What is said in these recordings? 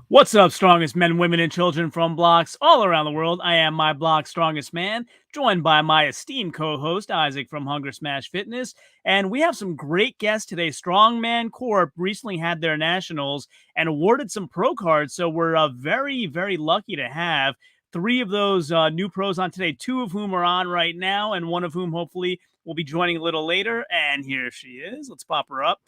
What's up, strongest men, women, and children from blocks all around the world? I am my block's strongest man, joined by my esteemed co-host, Isaac from Hunger Smash Fitness. And we have some great guests today. Strongman Corp recently had their nationals and awarded some pro cards. So we're very, very lucky to have three of those new pros on today, two of whom are on right now, and one of whom hopefully will be joining a little later. And here she is. Let's pop her up.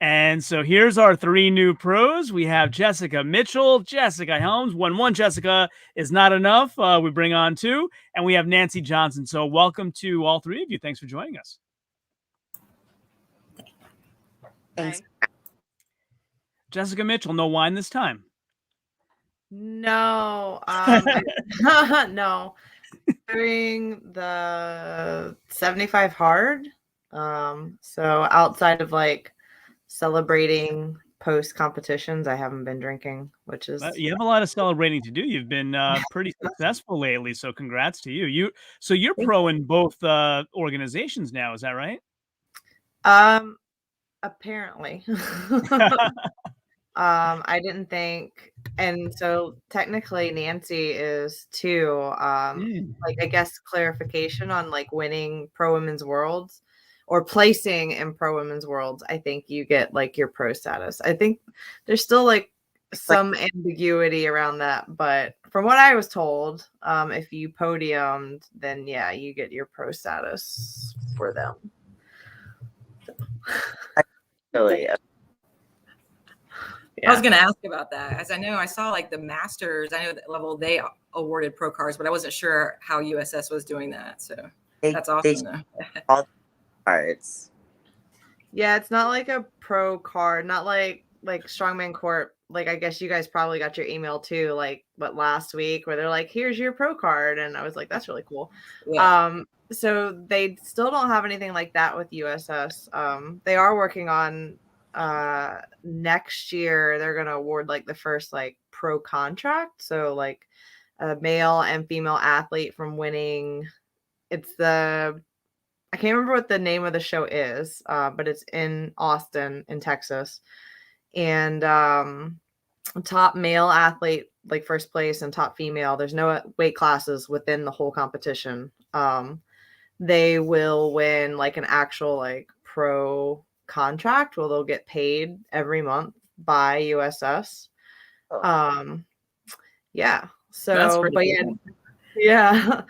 And so here's our three new pros. We have Jessica Mitchell, Jessica Helms. When one Jessica is not enough, we bring on two. And we have Nancy Johnson. So welcome to all three of you. Thanks for joining us. Thanks. Jessica Mitchell, no wine this time. No. No. Doing the 75 hard. So outside of like celebrating post competitions, I haven't been drinking, which is you have a lot of celebrating to do. You've been pretty successful lately, so congrats to you. You're pro in both organizations now, is that right? Apparently. I didn't think, and so technically Nancy is too. Like I guess clarification on like winning Pro Women's Worlds or placing in Pro Women's Worlds. I think you get like your pro status. I think there's still like some ambiguity around that, but from what I was told, if you podiumed, then yeah, you get your pro status for them. Really. Yeah. I was going to ask about that, as I know I saw like the Masters. I know that level they awarded pro cards, but I wasn't sure how USS was doing that. So that's awesome. All cards. Yeah, it's not like a pro card, not like Strongman Corp. Like I guess you guys probably got your email too, like what last week, where they're like, "Here's your pro card," and I was like, "That's really cool." Yeah. So they still don't have anything like that with USS. They are working on. Next year they're gonna award like the first like pro contract, so like a male and female athlete from winning. It's I can't remember what the name of the show is, but it's in Austin in Texas, and top male athlete like first place and top female, there's no weight classes within the whole competition. They will win like an actual like pro contract where they'll get paid every month by USS. Yeah. So, but cool. Yeah.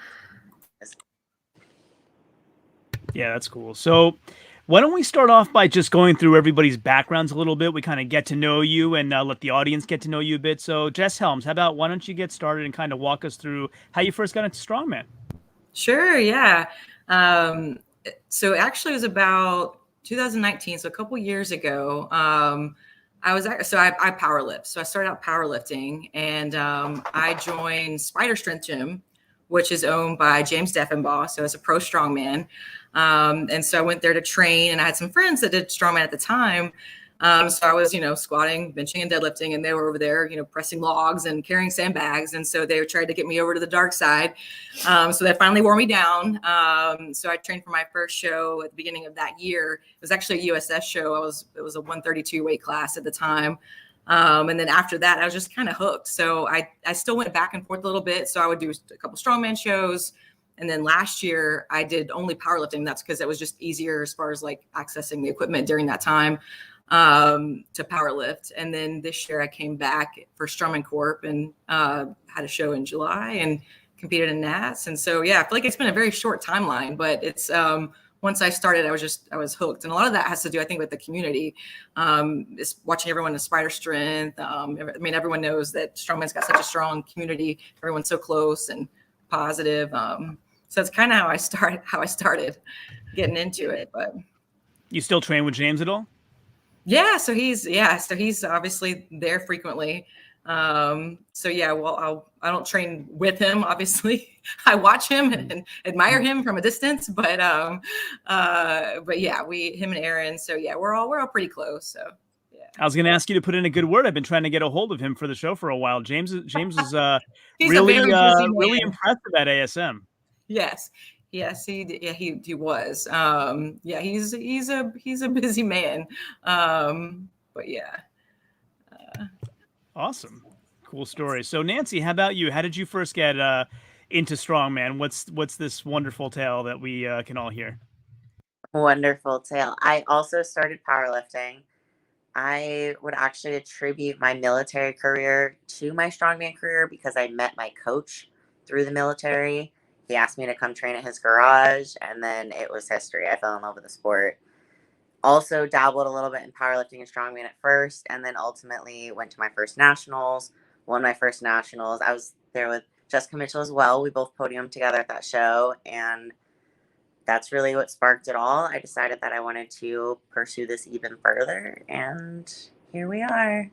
Yeah, that's cool. So why don't we start off by just going through everybody's backgrounds a little bit? We kind of get to know you and let the audience get to know you a bit. So Jess Helms, how about why don't you get started and kind of walk us through how you first got into Strongman? Sure. Yeah. So actually it was about 2019, so a couple years ago. I powerlift. So I started out powerlifting, and I joined Spider Strength Gym, which is owned by James Deffenbaugh. So it's a pro strongman. And so I went there to train, and I had some friends that did strongman at the time. So I was, squatting, benching, and deadlifting, and they were over there, pressing logs and carrying sandbags. And so they tried to get me over to the dark side. So they finally wore me down. So I trained for my first show at the beginning of that year. It was actually a USS show. It was a 132 weight class at the time. And then after that, I was just kind of hooked. So I still went back and forth a little bit. So I would do a couple strongman shows. And then last year I did only powerlifting. That's because it was just easier as far as like accessing the equipment during that time. To powerlift. And then this year I came back for Strongman Corp and had a show in July and competed in Nats. And so, yeah, I feel like it's been a very short timeline, but it's once I started, I was hooked. And a lot of that has to do, I think, with the community. Is watching everyone in Spider Strength. Everyone knows that Strongman's got such a strong community. Everyone's so close and positive. So that's kind of how I started getting into it. But you still train with James at all? Yeah, so he's obviously there frequently. So yeah, well, I don't train with him, obviously. I watch him and admire him from a distance, but yeah, him and Aaron. So yeah, we're all pretty close. So yeah. I was going to ask you to put in a good word. I've been trying to get a hold of him for the show for a while. James is really impressive at ASM. Yes. Yes, he was. Yeah, he's a busy man. But yeah. Awesome. Cool story. So Nancy, how about you? How did you first get into strongman? What's this wonderful tale that we can all hear? Wonderful tale. I also started powerlifting. I would actually attribute my military career to my strongman career because I met my coach through the military. He asked me to come train at his garage, and then it was history. I fell in love with the sport. Also dabbled a little bit in powerlifting and strongman at first, and then ultimately went to my first nationals, won my first nationals. I was there with Jessica Mitchell as well. We both podiumed together at that show, and that's really what sparked it all. I decided that I wanted to pursue this even further, and here we are.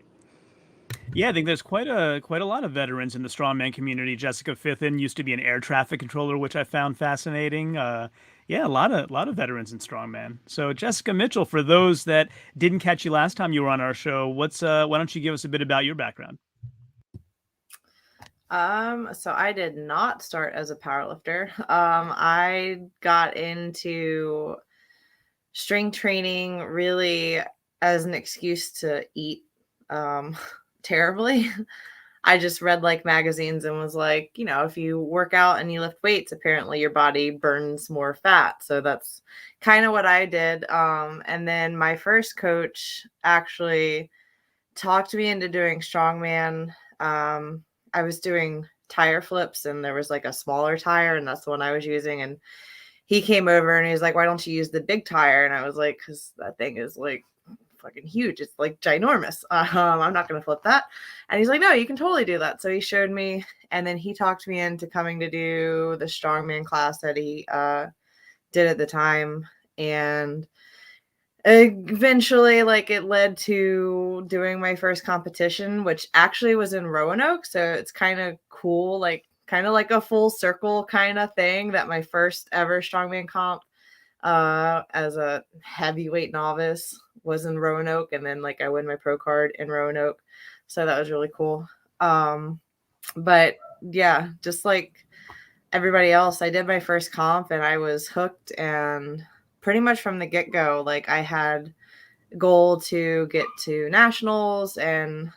Yeah, I think there's quite a lot of veterans in the strongman community. Jessica Fithen used to be an air traffic controller, which I found fascinating. Yeah, a lot of veterans in strongman. So Jessica Mitchell, for those that didn't catch you last time you were on our show, why don't you give us a bit about your background? So I did not start as a powerlifter. I got into strength training really as an excuse to eat terribly. I just read like magazines and was like, if you work out and you lift weights, apparently your body burns more fat. So that's kind of what I did. And then my first coach actually talked me into doing strongman. I was doing tire flips and there was like a smaller tire and that's the one I was using. And he came over and he was like, why don't you use the big tire? And I was like, because that thing is like fucking huge. It's like ginormous. I'm not going to flip that. And he's like, no, you can totally do that. So he showed me, and then he talked me into coming to do the strongman class that he did at the time. And eventually, like, it led to doing my first competition, which actually was in Roanoke. So it's kind of cool, like kind of like a full circle kind of thing, that my first ever strongman comp as a heavyweight novice was in Roanoke, and then like I win my pro card in Roanoke. So that was really cool. But yeah, just like everybody else, I did my first comp and I was hooked, and pretty much from the get-go, like I had a goal to get to nationals. And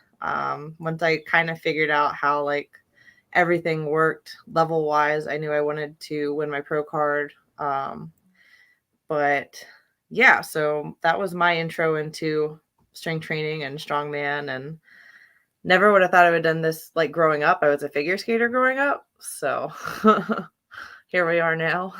once I kind of figured out how like everything worked level wise, I knew I wanted to win my pro card. But yeah, so that was my intro into strength training and strongman, and never would have thought I would have done this like growing up. I was a figure skater growing up. So here we are now.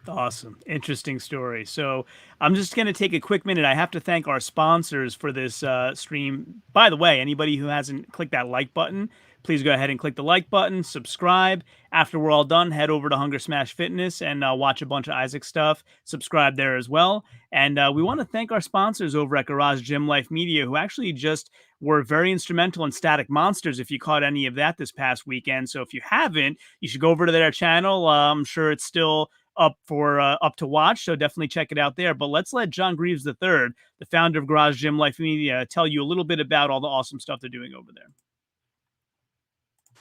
Awesome. Interesting story. So I'm just going to take a quick minute. I have to thank our sponsors for this stream. By the way, anybody who hasn't clicked that like button, please go ahead and click the like button, subscribe. After we're all done, head over to Hunger Smash Fitness and watch a bunch of Isaac stuff. Subscribe there as well. And we want to thank our sponsors over at Garage Gym Life Media, who actually just were very instrumental in Static Monsters, if you caught any of that this past weekend. So if you haven't, you should go over to their channel. I'm sure it's still up to watch, so definitely check it out there. But let's let John Greaves III, the founder of Garage Gym Life Media, tell you a little bit about all the awesome stuff they're doing over there.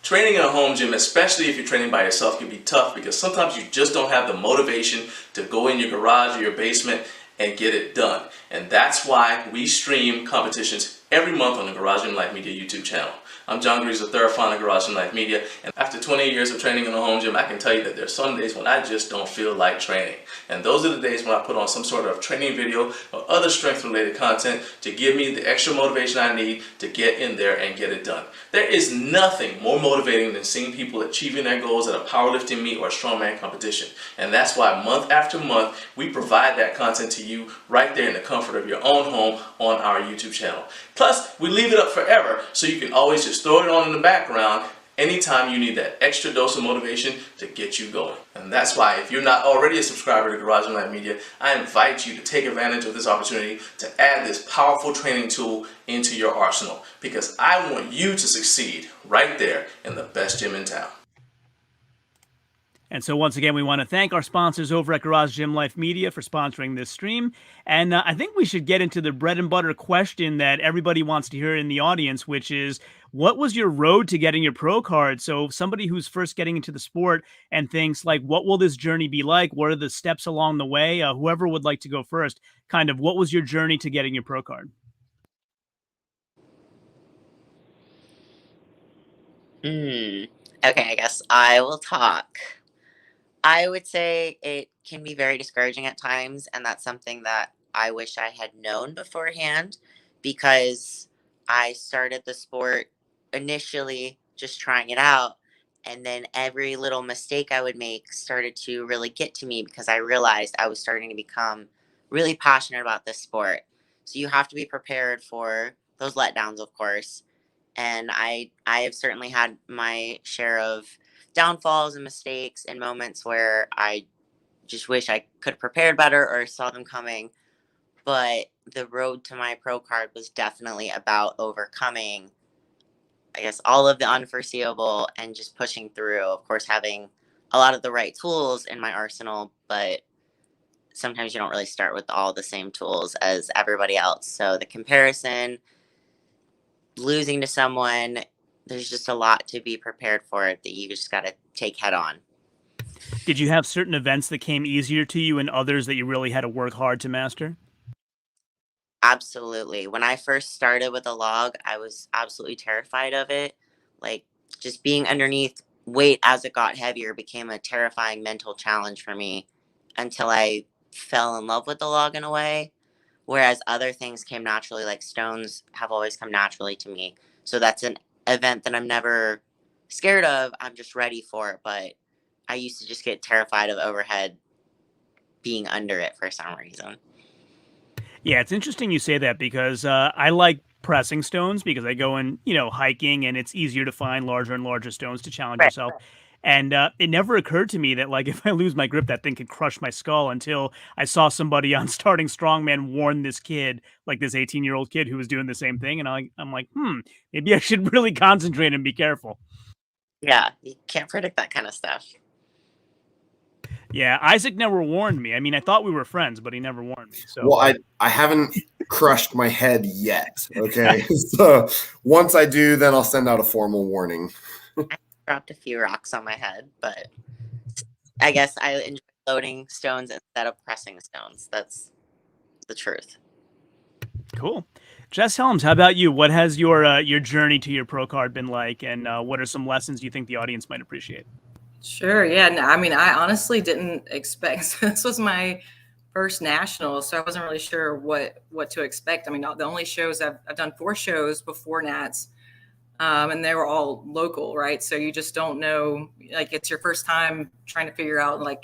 Training in a home gym, especially if you're training by yourself, can be tough because sometimes you just don't have the motivation to go in your garage or your basement and get it done. And that's why we stream competitions every month on the Garage Gym Life Media YouTube channel. I'm John Greaves III, founder of Garage Gym Life Media, and after 20 years of training in a home gym, I can tell you that there's some days when I just don't feel like training. And those are the days when I put on some sort of training video or other strength-related content to give me the extra motivation I need to get in there and get it done. There is nothing more motivating than seeing people achieving their goals at a powerlifting meet or a strongman competition. And that's why month after month, we provide that content to you right there in the comfort of your own home on our YouTube channel. Plus, we leave it up forever so you can always just throw it on in the background anytime you need that extra dose of motivation to get you going. And that's why, if you're not already a subscriber to Garage Gym Life Media, I invite you to take advantage of this opportunity to add this powerful training tool into your arsenal, because I want you to succeed right there in the best gym in town. And so once again, we want to thank our sponsors over at Garage Gym Life Media for sponsoring this stream. And I think we should get into the bread and butter question that everybody wants to hear in the audience, which is, what was your road to getting your pro card? So somebody who's first getting into the sport and thinks like, what will this journey be like? What are the steps along the way? Whoever would like to go first, kind of what was your journey to getting your pro card? Okay, I guess I will talk. I would say it can be very discouraging at times, and that's something that I wish I had known beforehand because I started the sport initially just trying it out, and then every little mistake I would make started to really get to me because I realized I was starting to become really passionate about this sport. So you have to be prepared for those letdowns, of course. And I have certainly had my share of downfalls and mistakes and moments where I just wish I could have prepared better or saw them coming. But the road to my pro card was definitely about overcoming, I guess, all of the unforeseeable and just pushing through. Of course, having a lot of the right tools in my arsenal, but sometimes you don't really start with all the same tools as everybody else. So the comparison, losing to someone, there's just a lot to be prepared for it that you just got to take head on. Did you have certain events that came easier to you and others that you really had to work hard to master? Absolutely. When I first started with a log, I was absolutely terrified of it. Like just being underneath weight as it got heavier became a terrifying mental challenge for me until I fell in love with the log in a way. Whereas other things came naturally, like stones have always come naturally to me. So that's an event that I'm never scared of. I'm just ready for it. But I used to just get terrified of overhead being under it for some reason. Yeah, it's interesting you say that because I like pressing stones because I go in, hiking and it's easier to find larger and larger stones to challenge Right. yourself. And it never occurred to me that, like, if I lose my grip, that thing could crush my skull until I saw somebody on Starting Strongman warn this kid, like this 18-year-old kid who was doing the same thing. And I'm like, maybe I should really concentrate and be careful. Yeah, you can't predict that kind of stuff. Yeah, Isaac never warned me. I mean, I thought we were friends, but he never warned me. So, well, I haven't crushed my head yet. Okay, so once I do, then I'll send out a formal warning. I dropped a few rocks on my head, but I guess I enjoy loading stones instead of pressing stones. That's the truth. Cool. Jess Helms, how about you? What has your journey to your pro card been like, and what are some lessons you think the audience might appreciate? Sure. Yeah. No, I mean, I honestly didn't expect. This was my first national, so I wasn't really sure what to expect. I mean, the only shows I've done 4 shows before Nats, and they were all local, right? So you just don't know. Like, it's your first time trying to figure out, like,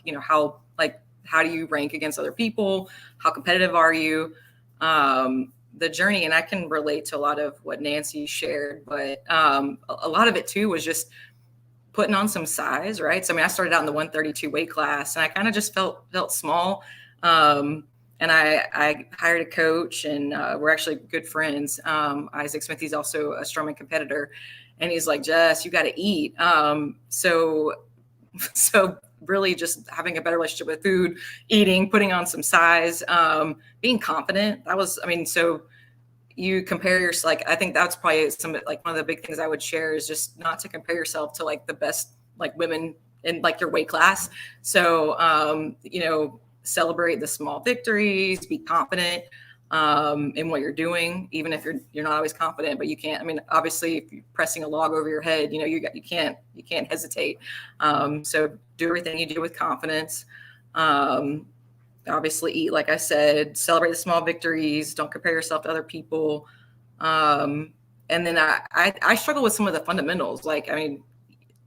how do you rank against other people? How competitive are you? The journey, and I can relate to a lot of what Nancy shared, but a lot of it too was just putting on some size, right? So I mean, I started out in the 132 weight class, and I kind of just felt small. And I hired a coach, and we're actually good friends. Isaac Smith, he's also a Strongman competitor, and he's like, Jess, you got to eat. So really just having a better relationship with food, eating, putting on some size, being confident. So you compare yourself, like, I think that's probably one of the big things I would share is just not to compare yourself to like the best, like, women in like your weight class. So, celebrate the small victories, be confident in what you're doing, even if you're not always confident, but you can't, I mean, obviously if you're pressing a log over your head, you can't hesitate. So do everything you do with confidence. Obviously eat, like I said, celebrate the small victories, don't compare yourself to other people. And then I struggle with some of the fundamentals. Like, I mean,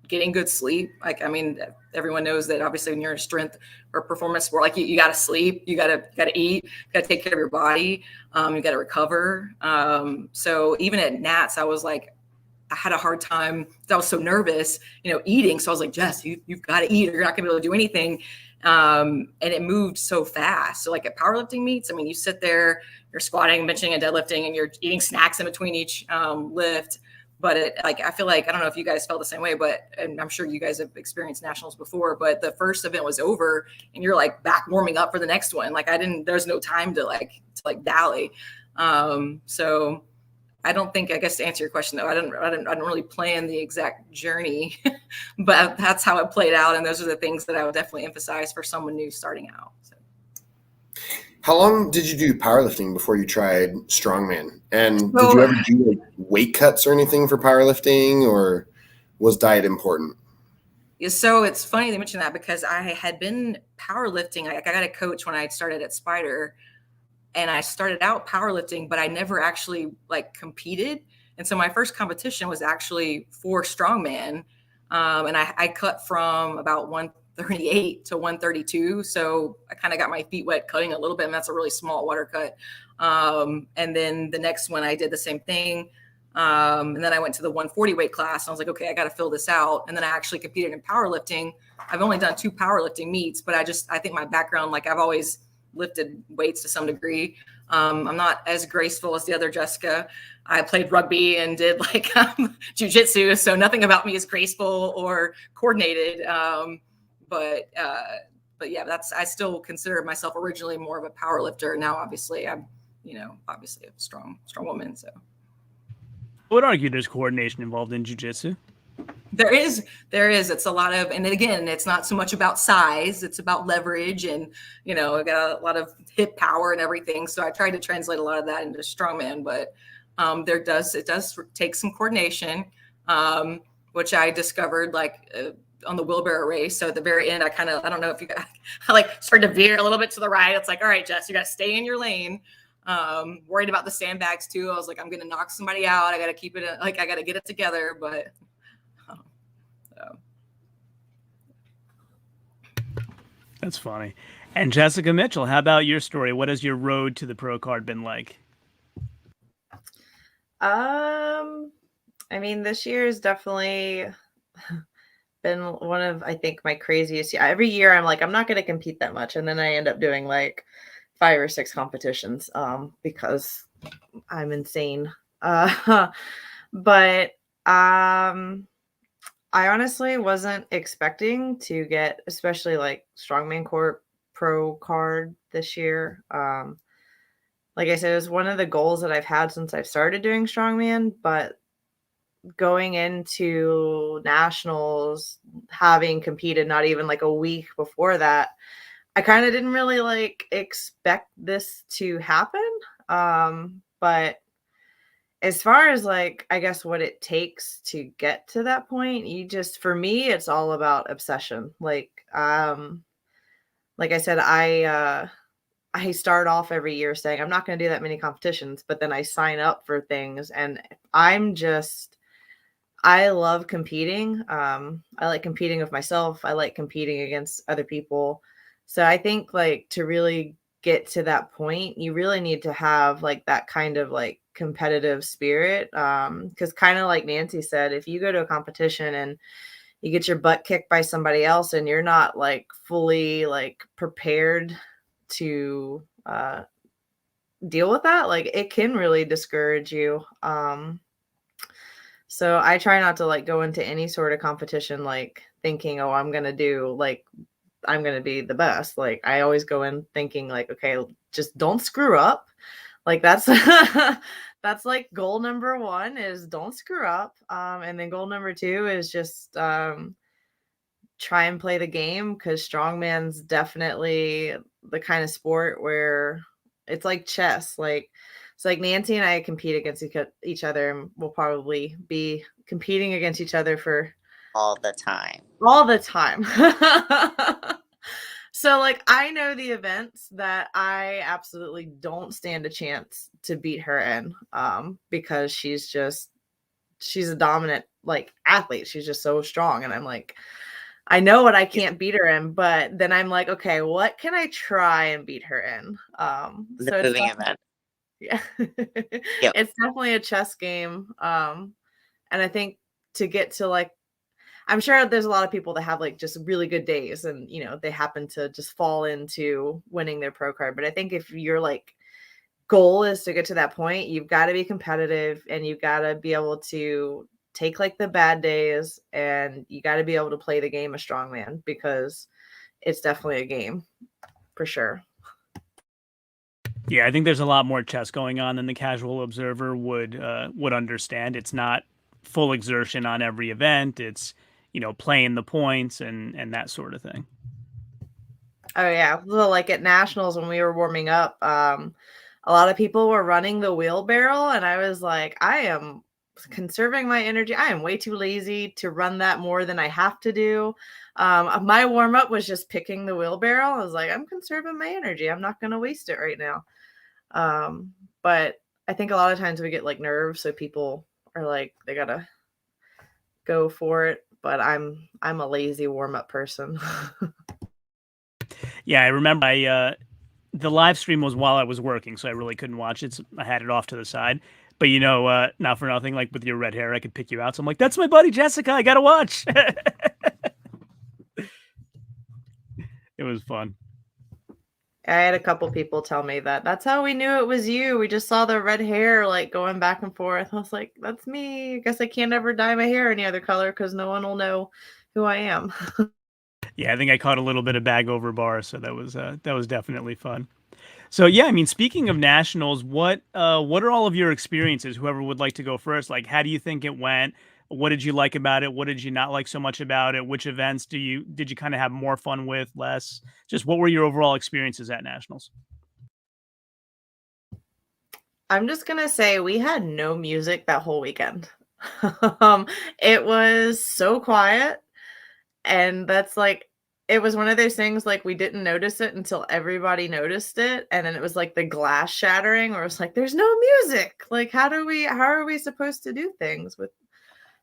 getting good sleep. Like, I mean, everyone knows that obviously when you're in a strength or performance sport, like you got to sleep, you got to eat, you got to take care of your body. You got to recover. So even at Nats, I was like, I had a hard time. I was so nervous, eating. So I was like, Jess, you've got to eat or you're not gonna be able to do anything. And it moved so fast. So like at powerlifting meets, I mean, you sit there, you're squatting, benching, and deadlifting, and you're eating snacks in between each lift. But I feel like, I don't know if you guys felt the same way, and I'm sure you guys have experienced nationals before, but the first event was over and you're like back warming up for the next one. Like there's no time to dally. So I don't think, I guess to answer your question though, I didn't really plan the exact journey, but that's how it played out. And those are the things that I would definitely emphasize for someone new starting out. So. How long did you do powerlifting before you tried Strongman? And did you ever do weight cuts or anything for powerlifting, or was diet important? Yeah, so it's funny they mentioned that because I had been powerlifting. I got a coach when I started at Spider, and I started out powerlifting, but I never actually like competed. And so my first competition was actually for Strongman. And I cut from about 138 to 132. So I kind of got my feet wet cutting a little bit, and that's a really small water cut. And then the next one I did the same thing. And then I went to the 140 weight class, and I was like, okay, I got to fill this out. And then I actually competed in powerlifting. I've only done 2 powerlifting meets, but I think my background, like I've always lifted weights to some degree. I'm not as graceful as the other Jessica. I played rugby and did like jujitsu, so nothing about me is graceful or coordinated. But yeah, I still consider myself originally more of a power lifter. Now, obviously, I'm obviously a strong woman. So I would argue there's coordination involved in jiu-jitsu. There is. It's a lot of, and again, it's not so much about size. It's about leverage, and I got a lot of hip power and everything. So I tried to translate a lot of that into strongman, but it does take some coordination, which I discovered like on the wheelbarrow race. So at the very end, I don't know if I like started to veer a little bit to the right. It's like, all right, Jess, you got to stay in your lane. Worried about the sandbags too. I was like, I'm going to knock somebody out. I got to keep it, like, I got to get it together, but That's funny. And Jessica Mitchell, how about your story? What has your road to the pro card been like? I mean, this year has definitely been one of, I think, my craziest. Every year I'm like, I'm not going to compete that much. And then I end up doing like 5 or 6 competitions because I'm insane. But I honestly wasn't expecting to get, especially like Strongman Corp Pro card this year. Like I said, it was one of the goals that I've had since I've started doing Strongman, but going into nationals, having competed not even like a week before that, I kind of didn't really like expect this to happen. But as far as like, I guess what it takes to get to that point, for me, it's all about obsession. Like I said, I start off every year saying I'm not going to do that many competitions, but then I sign up for things, and I love competing. I like competing with myself. I like competing against other people. So I think like to really get to that point, you really need to have like that kind of like competitive spirit. Because kind of like Nancy said, if you go to a competition and you get your butt kicked by somebody else and you're not like fully like prepared to deal with that, like it can really discourage you. So I try not to like go into any sort of competition like thinking, oh, I'm going to be the best. Like I always go in thinking like, okay, just don't screw up. Like that's that's like goal number 1 is don't screw up. And then goal number 2 is just try and play the game, because strongman's definitely the kind of sport where it's like chess. Like it's like Nancy and I compete against each other, and we'll probably be competing against each other for all the time. So like I know the events that I absolutely don't stand a chance to beat her in, because she's a dominant like athlete. She's just so strong, and I'm like, I know what I can't beat her in, but then I'm like, okay, what can I try and beat her in? The moving event. Yeah. Yep. It's definitely a chess game. And I think to get to like, I'm sure there's a lot of people that have like just really good days and, they happen to just fall into winning their pro card. But I think if your like goal is to get to that point, you've got to be competitive, and you've got to be able to take like the bad days, and you got to be able to play the game of strongman, because it's definitely a game for sure. Yeah, I think there's a lot more chess going on than the casual observer would understand. It's not full exertion on every event. It's, playing the points and that sort of thing. Oh yeah. Well, like at nationals when we were warming up, a lot of people were running the wheelbarrow, and I was like, I am conserving my energy. I am way too lazy to run that more than I have to do. My warm up was just picking the wheelbarrow. I was like, I'm conserving my energy. I'm not going to waste it right now. But I think a lot of times we get like nerves, so people are like, they gotta go for it. But I'm a lazy warm up person. Yeah, I remember the live stream was while I was working, so I really couldn't watch it. So I had it off to the side. But not for nothing, like with your red hair, I could pick you out. So I'm like, that's my buddy Jessica. I gotta watch. It was fun. I had a couple people tell me that's how we knew it was you. We just saw the red hair like going back and forth. I was like, that's me. I guess I can't ever dye my hair any other color because no one will know who I am. Yeah, I think I caught a little bit of bag over bar, so that was definitely fun. So yeah, I mean, speaking of nationals, what are all of your experiences? Whoever would like to go first, like, how do you think it went? What did you like about it? What did you not like so much about it? Which events did you kind of have more fun with, less? Just what were your overall experiences at nationals? I'm just gonna say we had no music that whole weekend. It was so quiet, and that's like, it was one of those things like we didn't notice it until everybody noticed it, and then it was like the glass shattering, where it's like, there's no music. Like, how are we supposed to do things with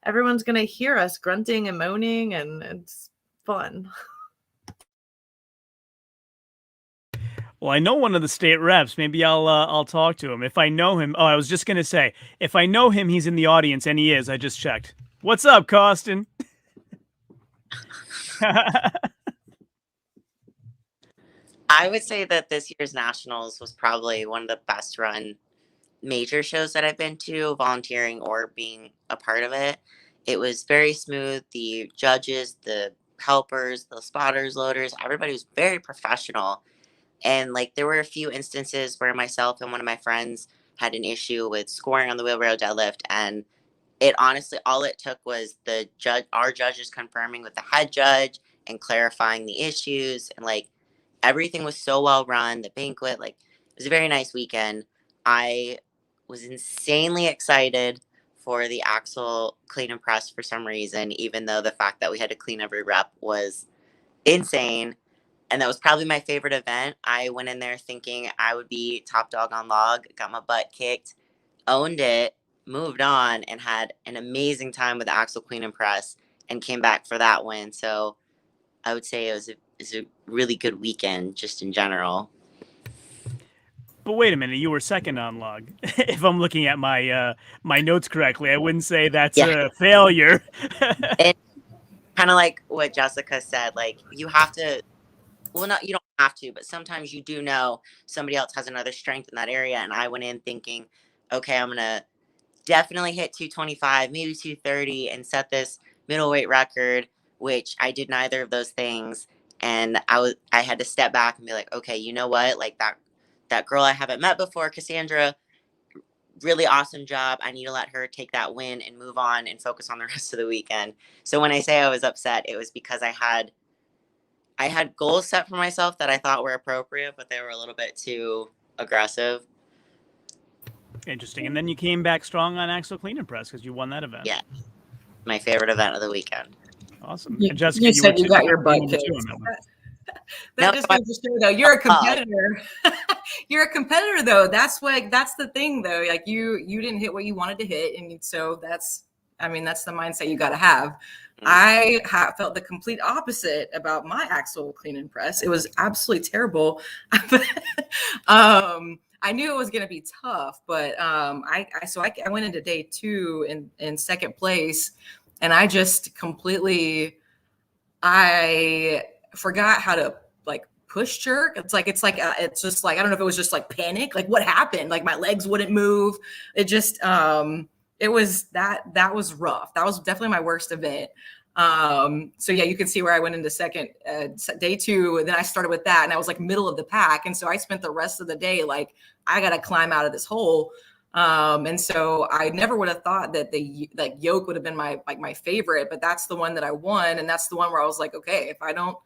everyone's gonna hear us grunting and moaning, and it's fun. Well, I know one of the state reps. Maybe I'll talk to him if I know him. Oh, I was just gonna say, if I know him, he's in the audience, and he is. I just checked. What's up, Costin? I would say that this year's nationals was probably one of the best run major shows that I've been to, volunteering or being a part of it. It was very smooth. The judges, the helpers, the spotters, loaders, everybody was very professional. And like there were a few instances where myself and one of my friends had an issue with scoring on the wheelbarrow deadlift, and it honestly, all it took was our judges confirming with the head judge and clarifying the issues, and like everything was so well run. The banquet, like it was a very nice weekend. I was insanely excited for the axle clean and press for some reason, even though the fact that we had to clean every rep was insane. And that was probably my favorite event. I went in there thinking I would be top dog on log, got my butt kicked, owned it, moved on, and had an amazing time with the axle clean and press, and came back for that win. So I would say it was a really good weekend just in general. But wait a minute, you were second on log. If I'm looking at my my notes correctly, I wouldn't say that's a failure. And kind of like what Jessica said, like you have to, well, not, you don't have to, but sometimes you do know somebody else has another strength in that area. And I went in thinking, okay, I'm going to definitely hit 225, maybe 230 and set this middleweight record, which I did neither of those things. And I had to step back and be like, okay, you know what? Like that girl I haven't met before, Cassandra, really awesome job. I need to let her take that win and move on and focus on the rest of the weekend. So when I say I was upset, it was because I had goals set for myself that I thought were appropriate, but they were a little bit too aggressive. Interesting. And then you came back strong on axle clean and press because you won that event. Yeah. My favorite event of the weekend. Awesome. You, and Jessica, you said you got your butt kicked. That just goes to show, though, you're a competitor. You're a competitor, though. That's the thing, though. Like you didn't hit what you wanted to hit, and so that's the mindset you got to have. I felt the complete opposite about my axle clean and press. It was absolutely terrible. I knew it was going to be tough, but I went into day 2 in second place, and I just completely I forgot how to like push jerk. It's just like I don't know if it was just like panic, like what happened, like my legs wouldn't move. It just it was that was rough. That was definitely my worst event. So yeah, you can see where I went into second day 2, and then I started with that, and I was like middle of the pack, and so I spent the rest of the day like I gotta climb out of this hole. And so I never would have thought that the like yoke would have been my favorite, but that's the one that I won, and that's the one where I was like, okay, if I don't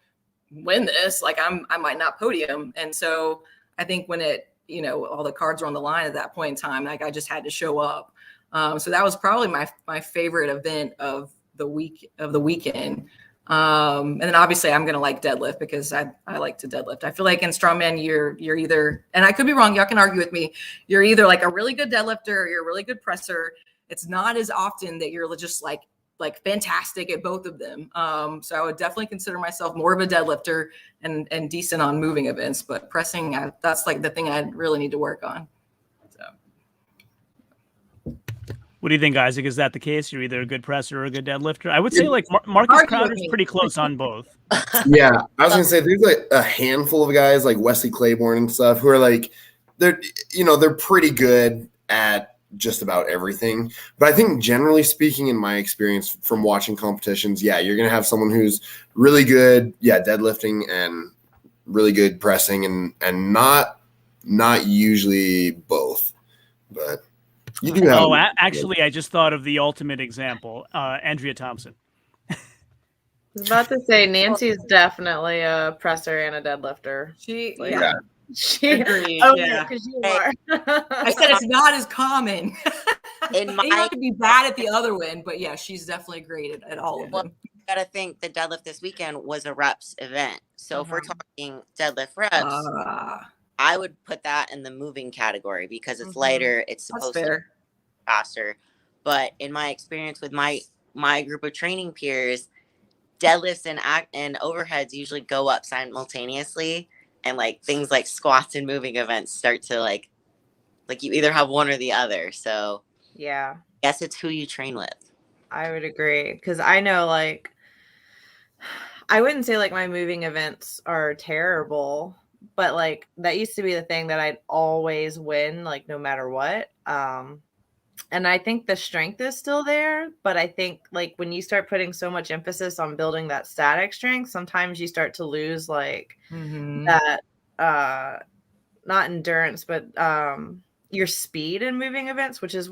win this, like I might not podium. And so I think when all the cards were on the line at that point in time, like I just had to show up. So that was probably my favorite event of the weekend. And then obviously I'm going to like deadlift because I like to deadlift. I feel like in strongman, you're either, and I could be wrong, y'all can argue with me, you're either like a really good deadlifter or you're a really good presser. It's not as often that you're just like fantastic at both of them. So I would definitely consider myself more of a deadlifter and decent on moving events, but pressing, that's like the thing I really need to work on. What do you think, Isaac? Is that the case? You're either a good presser or a good deadlifter? I would say like Marcus Crowder's pretty close on both. Yeah, I was gonna say there's like a handful of guys like Wesley Claiborne and stuff who are like they're pretty good at just about everything. But I think generally speaking, in my experience from watching competitions, yeah, you're gonna have someone who's really good, deadlifting and really good pressing, and not usually both, but. You do have actually, I just thought of the ultimate example, Andrea Thompson. I was about to say Nancy's definitely a presser and a deadlifter. She agreed. Because you are. I said it's not as common. In you have to be bad at the other one, but yeah, she's definitely great at all of them. You gotta think the deadlift this weekend was a reps event. So if we're talking deadlift reps, I would put that in the moving category because it's lighter. It's supposed to be faster. But in my experience with my group of training peers, deadlifts and overheads usually go up simultaneously, and like things like squats and moving events start to like you either have one or the other. So yeah, I guess it's who you train with. I would agree because I know like I wouldn't say like my moving events are terrible. But like that used to be the thing that I'd always win, like no matter what. And I think the strength is still there, but I think like when you start putting so much emphasis on building that static strength, sometimes you start to lose like that not endurance, but your speed in moving events, which is,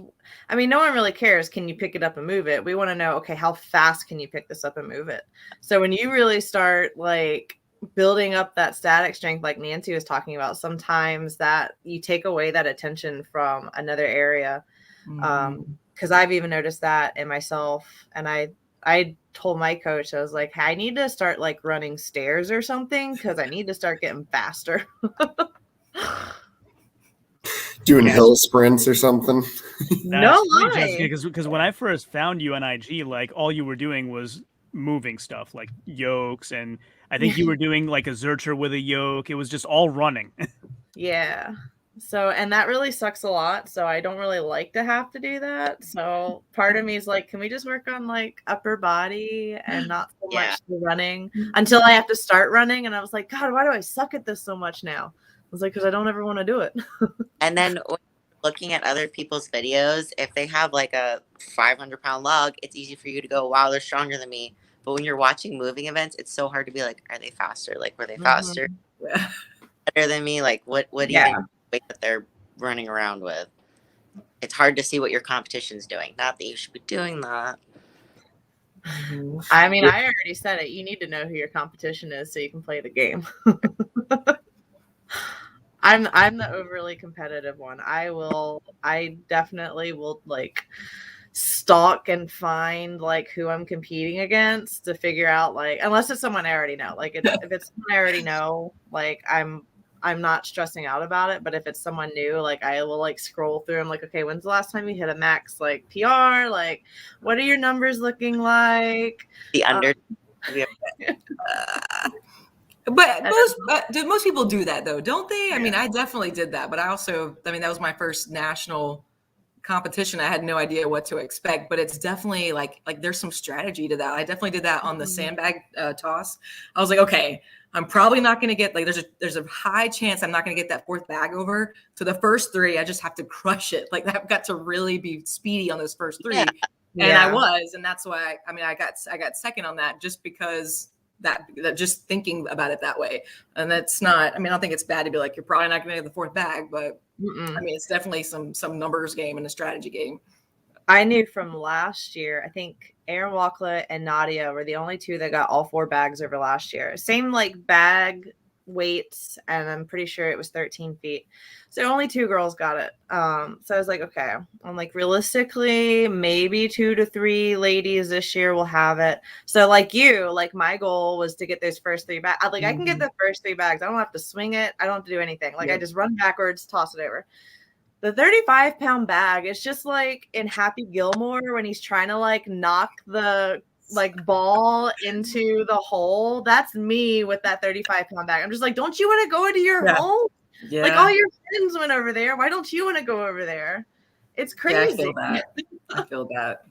I mean, no one really cares. Can you pick it up and move it? We want to know, okay, how fast can you pick this up and move it? So when you really start like building up that static strength, like Nancy was talking about, sometimes that you take away that attention from another area. Because I've even noticed that in myself. And I told my coach, I was like, I need to start like running stairs or something because I need to start getting faster. Doing hill sprints or something. No lie. Because when I first found you on IG, like all you were doing was moving stuff like yokes, and I think you were doing like a Zercher with a yoke. It was just all running. Yeah. So, and that really sucks a lot. So I don't really like to have to do that. So part of me is like, can we just work on like upper body and not so much the running until I have to start running? And I was like, God, why do I suck at this so much now? I was like, because I don't ever want to do it. And then looking at other people's videos, if they have like a 500-pound log, it's easy for you to go, wow, they're stronger than me. But when you're watching moving events, it's so hard to be like, are they faster? Like, were they faster? Better than me? Like, what do you think weight that they're running around with? It's hard to see what your competition's doing. Not that you should be doing that. I mean, I already said it. You need to know who your competition is so you can play the game. I'm the overly competitive one. I definitely will like stalk and find like who I'm competing against to figure out like, unless it's someone I already know. Like if it's someone I already know, like I'm not stressing out about it. But if it's someone new, like I will like scroll through. I'm like, okay, when's the last time you hit a max like PR? Like, what are your numbers looking like? The under. But most people do that though, don't they? I mean, I definitely did that, but that was my first national competition. I had no idea what to expect, but it's definitely like there's some strategy to that. I definitely did that on the sandbag toss. I was like, okay, I'm probably not going to get like, there's a high chance I'm not going to get that fourth bag over. So the first three, I just have to crush it. Like I've got to really be speedy on those first three. And I was, and that's why, I got second on that just because that just thinking about it that way. And that's not, I don't think it's bad to be like, you're probably not going to get the fourth bag, but it's definitely some numbers game and a strategy game. I knew from last year, I think Aaron Walkla and Nadia were the only two that got all 4 bags over last year. Same like bag weights, and I'm pretty sure it was 13 feet. So only 2 girls got it. So I was like, okay. I'm like, realistically, maybe 2 to 3 ladies this year will have it. So like you, like my goal was to get those first 3 bags. I can get the first 3 bags. I don't have to swing it. I don't have to do anything. Like I just run backwards, toss it over. The 35-pound bag is just like in Happy Gilmore when he's trying to like knock the like ball into the hole. That's me with that 35-pound bag. I'm just like, don't you want to go into your home? Yeah. Like all your friends went over there. Why don't you want to go over there? It's crazy. I feel that. I feel that.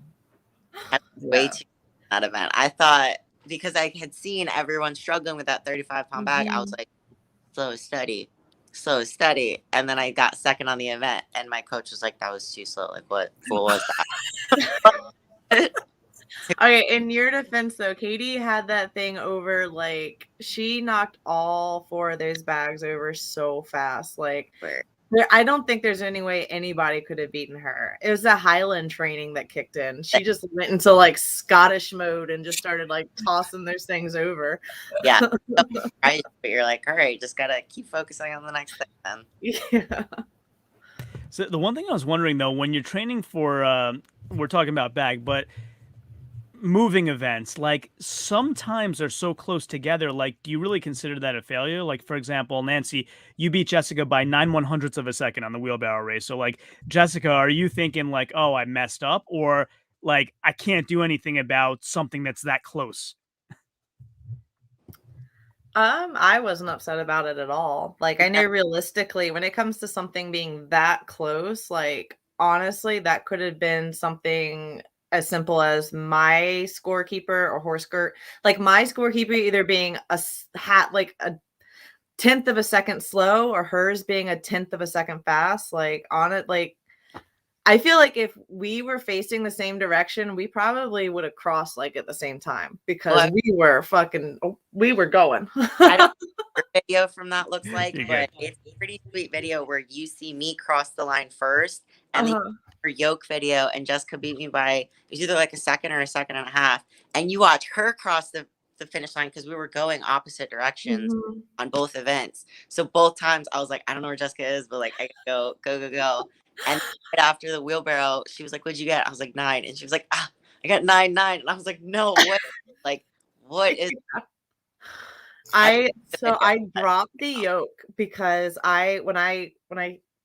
I was way too that event. I thought because I had seen everyone struggling with that 35-pound bag, I was like, slow steady. And then I got second on the event, and my coach was like, that was too slow. Like, what was that? Okay, in your defense though, Katie had that thing over, like she knocked all 4 of those bags over so fast. Like I don't think there's any way anybody could have beaten her. It was the Highland training that kicked in. She just went into like Scottish mode and just started like tossing those things over. Yeah. Right. But you're like, all right, just gotta keep focusing on the next thing then. Yeah. So the one thing I was wondering though, when you're training for, we're talking about bag, but moving events, like sometimes they're so close together, like do you really consider that a failure? Like for example, Nancy, you beat Jessica by 9/100ths of a second on the wheelbarrow race. So like Jessica, are you thinking like, oh, I messed up, or like I can't do anything about something that's that close? I wasn't upset about it at all. Like I know realistically when it comes to something being that close, like honestly, that could have been something as simple as my scorekeeper or horse skirt, like my scorekeeper either being like a 10th of a second slow or hers being a 10th of a second fast. Like on it, like I feel like if we were facing the same direction, we probably would have crossed like at the same time because we were going. I don't know what the video from that looks like, but it's a pretty sweet video where you see me cross the line first, and then her yoke video, and Jessica beat me by, it was either like a second or a second and a half, and you watch her cross the finish line because we were going opposite directions on both events. So both times I was like, I don't know where Jessica is, but like I gotta go. And right after the wheelbarrow, she was like, what'd you get? I was like 9. And she was like, I got 9. And I was like, no, what? Like, what is I dropped the yoke because when I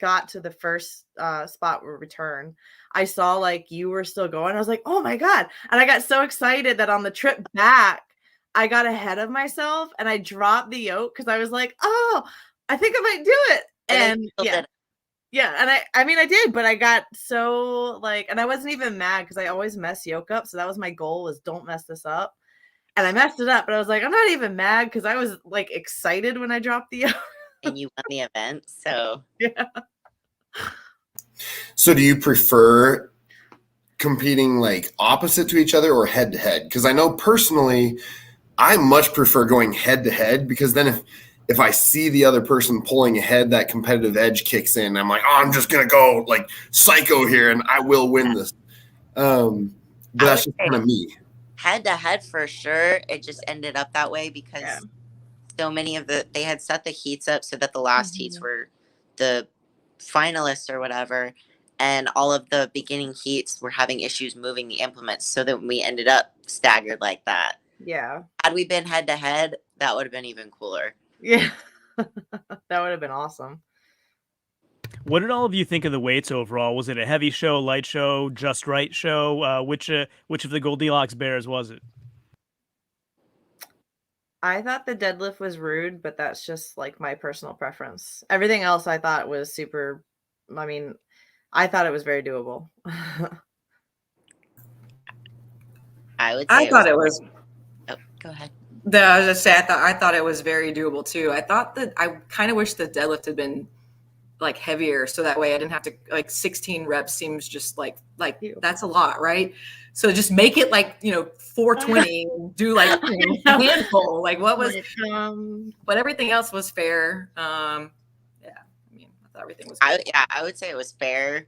got to the first spot where return, I saw like you were still going. I was like, oh my God. And I got so excited that on the trip back, I got ahead of myself and I dropped the yoke because I was like, oh, I think I might do it. And yeah. And I did, but I got so like, and I wasn't even mad because I always mess yoke up. So that was my goal, was don't mess this up. And I messed it up, but I was like, I'm not even mad because I was like excited when I dropped the yoke. And you won the event. So yeah. So do you prefer competing like opposite to each other or head to head? Because I know personally, I much prefer going head to head because then if I see the other person pulling ahead, that competitive edge kicks in. I'm like, oh, I'm just gonna go like psycho here, and I will win this. But that's just kind of me. Head to head for sure. It just ended up that way because so many of they had set the heats up so that the last heats were the finalists or whatever, and all of the beginning heats were having issues moving the implements, so that we ended up staggered like that. Yeah. Had we been head to head, that would have been even cooler. Yeah. That would have been awesome. What did all of you think of the weights overall? Was it a heavy show, light show, just right show? Which of the Goldilocks bears was it? I thought the deadlift was rude, but that's just like my personal preference. Everything else I thought was super. I mean, I thought it was very doable. I thought it was. Oh, go ahead. I was just say I thought it was very doable too. I thought that I kind of wish the deadlift had been like heavier, so that way I didn't have to, like 16 reps seems just like that's a lot, right? So just make it like 420, do like a handful. Like but everything else was fair. I thought everything was good. I would say it was fair,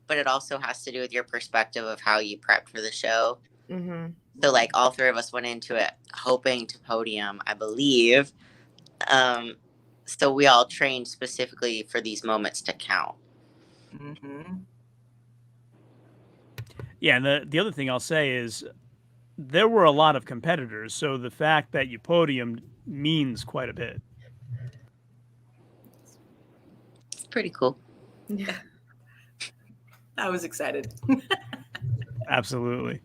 but it also has to do with your perspective of how you prepped for the show. So like all 3 of us went into it hoping to podium, I believe. so we all trained specifically for these moments to count. Mm-hmm. Yeah, and the other thing I'll say is there were a lot of competitors, so the fact that you podiumed means quite a bit. It's pretty cool. Yeah. I was excited. Absolutely.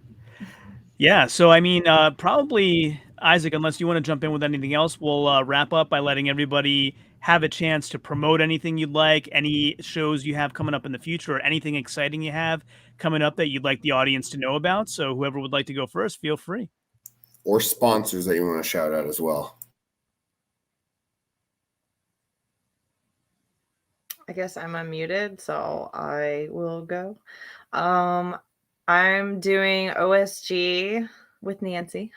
Yeah, so I mean, probably, Isaac, unless you want to jump in with anything else, we'll wrap up by letting everybody have a chance to promote anything you'd like, any shows you have coming up in the future, or anything exciting you have coming up that you'd like the audience to know about. So whoever would like to go first, feel free. Or sponsors that you want to shout out as well. I guess I'm unmuted, so I will go. I'm doing OSG with Nancy.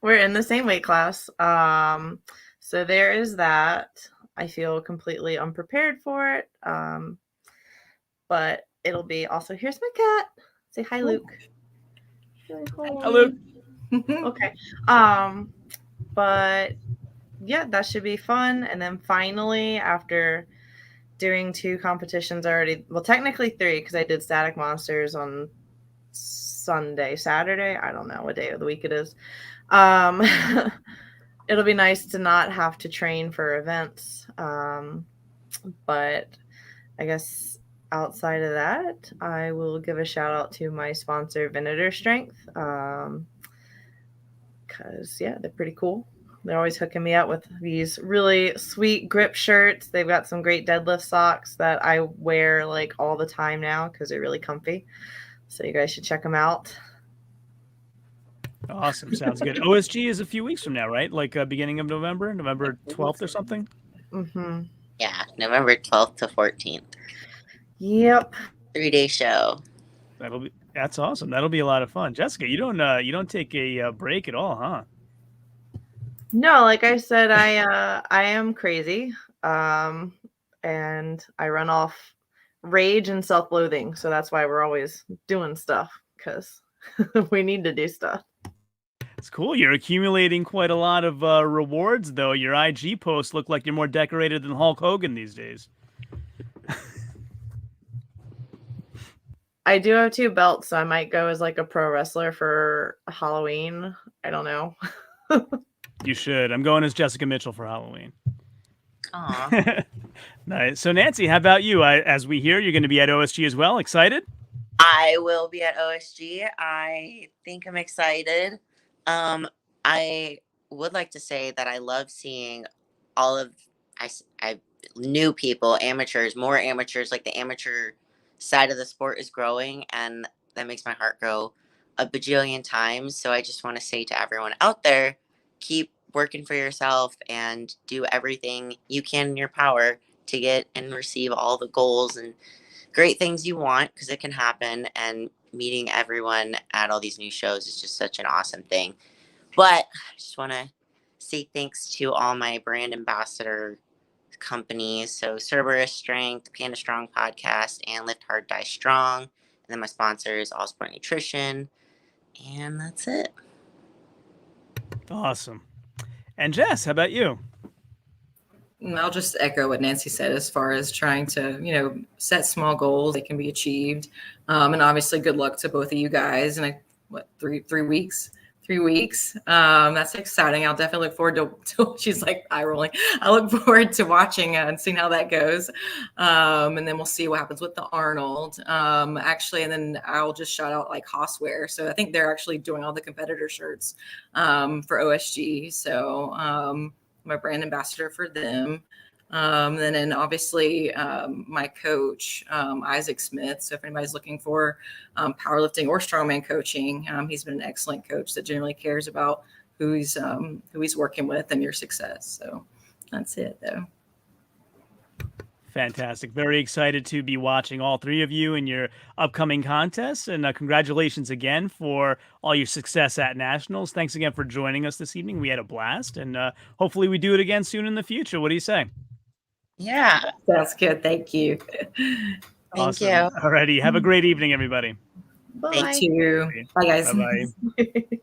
We're in the same weight class. So there is that. I feel completely unprepared for it. But it'll be also, here's my cat. Say hi, Luke. Hi, Luke. Okay. But yeah, that should be fun. And then finally, after doing 2 competitions already, well, technically 3, because I did Static Monsters on Saturday. I don't know what day of the week it is. It'll be nice to not have to train for events. But I guess outside of that, I will give a shout out to my sponsor, Venator Strength. Because, yeah, they're pretty cool. They're always hooking me up with these really sweet grip shirts. They've got some great deadlift socks that I wear like all the time now because they're really comfy. So you guys should check them out. Awesome. Sounds good. OSG is a few weeks from now, right? Like beginning of November 12th or something? Mm-hmm. Yeah, November 12th to 14th. Yep. 3-day show. That's awesome. That'll be a lot of fun. Jessica, you don't take a break at all, huh? No, like I said, I am crazy. And I run off rage and self-loathing. So that's why we're always doing stuff, because we need to do stuff. It's cool. You're accumulating quite a lot of rewards, though. Your IG posts look like you're more decorated than Hulk Hogan these days. I do have 2 belts, so I might go as like a pro wrestler for Halloween. I don't know. You should. I'm going as Jessica Mitchell for Halloween. Aw. Nice. So, Nancy, how about you? As we hear, you're going to be at OSG as well. Excited? I will be at OSG. I think I'm excited. I would like to say that I love seeing all of I new people, amateurs, more amateurs. Like the amateur side of the sport is growing, and that makes my heart grow a bajillion times. So I just want to say to everyone out there, keep working for yourself and do everything you can in your power to get and receive all the goals and great things you want, because it can happen. And meeting everyone at all these new shows is just such an awesome thing. But I just want to say thanks to all my brand ambassador companies. So Cerberus Strength, Panda Strong Podcast, and Lift Hard Die Strong. And then my sponsors, All Sport Nutrition. And that's it. Awesome. And Jess, how about you? I'll just echo what Nancy said as far as trying to, set small goals that can be achieved. And obviously good luck to both of you guys. And 3 weeks? 3 weeks. That's exciting. I'll definitely look forward to she's like eye rolling. I look forward to watching and seeing how that goes. And then we'll see what happens with the Arnold. Actually, and then I'll just shout out like Hosswear. So I think they're actually doing all the competitor shirts for OSG. So my brand ambassador for them. And obviously my coach, Isaac Smith. So if anybody's looking for powerlifting or strongman coaching, he's been an excellent coach that generally cares about who he's working with and your success. So that's it, though. Fantastic. Very excited to be watching all 3 of you in your upcoming contests. And congratulations again for all your success at Nationals. Thanks again for joining us this evening. We had a blast, and hopefully we do it again soon in the future. What do you say? Yeah. Sounds good. Thank you. Thank you. Alrighty. Have a great evening, everybody. Bye. Thank you. Bye, guys. Bye-bye.